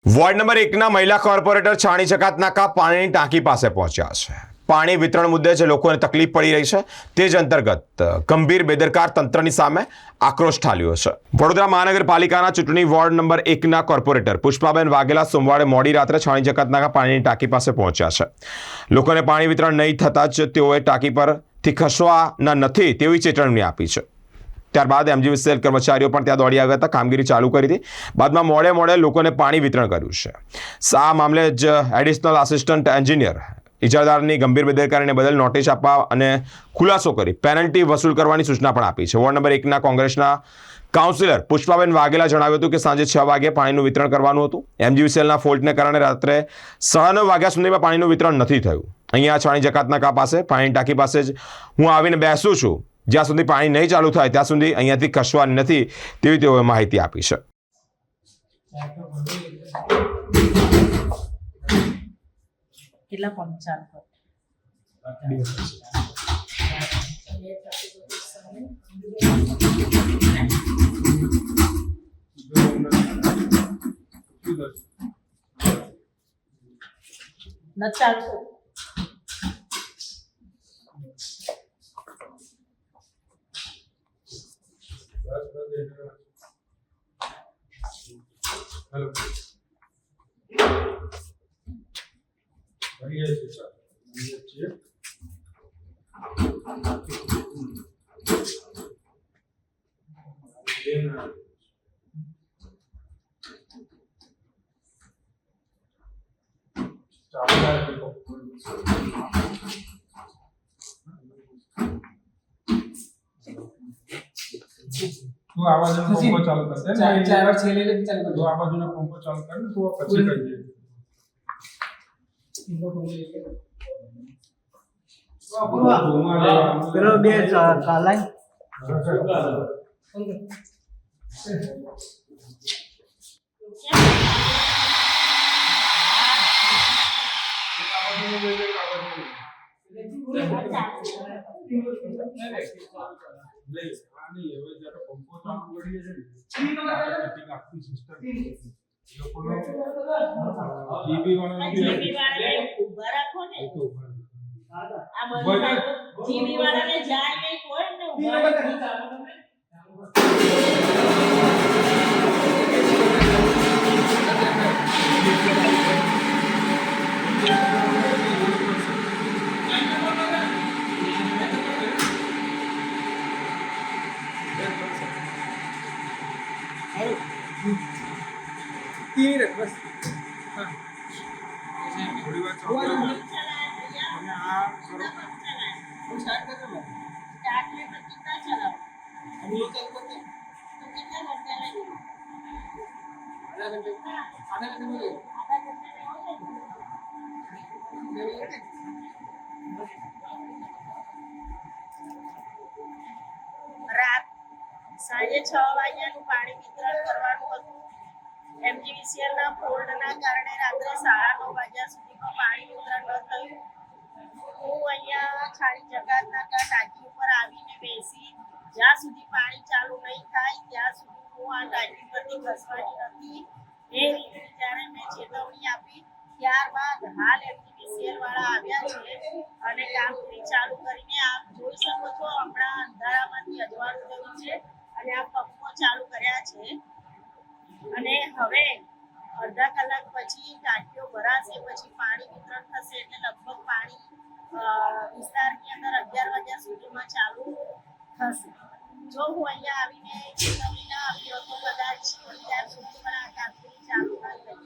Ward number 1ના મહિલા corporator છાણી ચકાતનાકા પાણીની ટાંકી પાસે પહોંચ્યા છે। પાણી વિતરણ મુદ્દે જે લોકોને તકલીફ પડી રહી છે તે જ અંતર્ગત ગંભીર બેદરકાર તંત્રની સામે આક્રોશ ઠાલ્યો છે। વડોદરા મહાનગરપાલિકાના ચૂંટણી વોર્ડ નંબર 1ના કોર્પોરેટર પુષ્પાબેન વાઘેલા સોમવારે મોડી રાત્રે છાણી ચકાતનાકા પાણીની ટાંકી પાસે પહોંચ્યા છે। લોકોને પાણી વિતરણ નહીં થતાં જ તેઓએ ટાંકી પરથી ખસવાના નથી તેવી ચેતવણી આપી છે। ત્યારબાદ એમજીવીસીએલ કર્મચારીઓ પણ ત્યાં દોડી આવ્યા હતા, કામગીરી ચાલુ કરી હતી। બાદમાં મોડે લોકોને પાણી વિતરણ કર્યું છે। આ મામલે જ એડિશનલ આસિસ્ટન્ટ એન્જિનિયર ઇજારદારની ગંભીર બેદરકારીને બદલ નોટિસ આપવા અને ખુલાસો કરી પેનલ્ટી વસૂલ કરવાની સૂચના પણ આપી છે। વોર્ડ નંબર 1ના કોંગ્રેસના કાઉન્સિલર પુષ્પાબેન વાઘેલા જણાવ્યું હતું કે સાંજે 6 વાગે પાણીનું વિતરણ કરવાનું હતું। એમજીવીસીએલના ફોલ્ટને કારણે રાત્રે 9:30 વાગ્યા સુધીમાં પાણીનું વિતરણ નથી થયું। અહીંયા છાણી જકાતનાકા પાસે પાણીની ટાંકી પાસે જ હું આવીને બેસું છું। જ્યાં સુધી પાણી નહીં ચાલુ થાય ત્યાં સુધી અહીંયાથી ખસવાની નથી તેવી તેઓએ માહિતી આપી છે। કેટલા પંચાલ ન ચાલતો हेलो बढ़िया है सर ये अच्छी है ये ना चावल है देखो तो आवाज में पंखो चालू करते हैं चार बार छेले ले चालू कर दो आवाज में पंखो चालू कर तो अच्छी करिए પેલો બે કાલાઈ नहीं હવે જ્યારે પંખો ચાલુ કરીએ છે સેટિંગ આખી સિસ્ટમ એ લોકોનો જીબી વાળાને ઉભા રાખો ને તો આ બધું જીબી વાળાને જાય નહીં કોઈ ને ઉભા રાખો। तीन रख बस हां થોડી વાર ચાલુ અને આ કરો स्टार्ट कर लो स्टार्ट में तो कितना चलाओ हम लोग चल करते हैं तो कितना घंटा लगेगा? आधा घंटे में आधा घंटे में हो जाएगा। રાત સાંજે 6 વાગ્યાનું પાણી વિતરણ કરવાનું હતું। એમજીવીસીએલ ના ફોલ્ટના કારણે રાત્રે 9:30 વાગ્યા સુધીમાં પાણી વિતરણ ન થયું। હું અહીંયા છાણી જકાતનાકા ટાંકી ઉપર આવીને બેસી જ્યાં સુધી પાણી ચાલુ નહીં થાય ત્યાં સુધી હું આ ટાંકી પરથી ખસવાની નથી એ રીતે જ્યારે મેં ચેતવણી આપી ત્યારબાદ હાલ એમજીવીસીએલ વાળા આવ્યા છે અને કામગીરી ચાલુ કરીને આપ જોઈ શકો છો હમણાં અંધારામાંથી અજવાળું થયું છે અને આ પંપો ચાલુ કર્યા છે અને હવે અડધા કલાક પછી ટાંકીઓ ભરાશે પછી પાણી વિતરણ થશે એટલે લગભગ પાણી વિસ્તારની અંદર 11 વાગ્યા સુધીમાં ચાલુ થશે। જો હું અહીંયા આવીને ચેતવણી ના આપી હોત તો કદાચ અત્યાર સુધી પણ આ કામગીરી ચાલુ ન થઈ।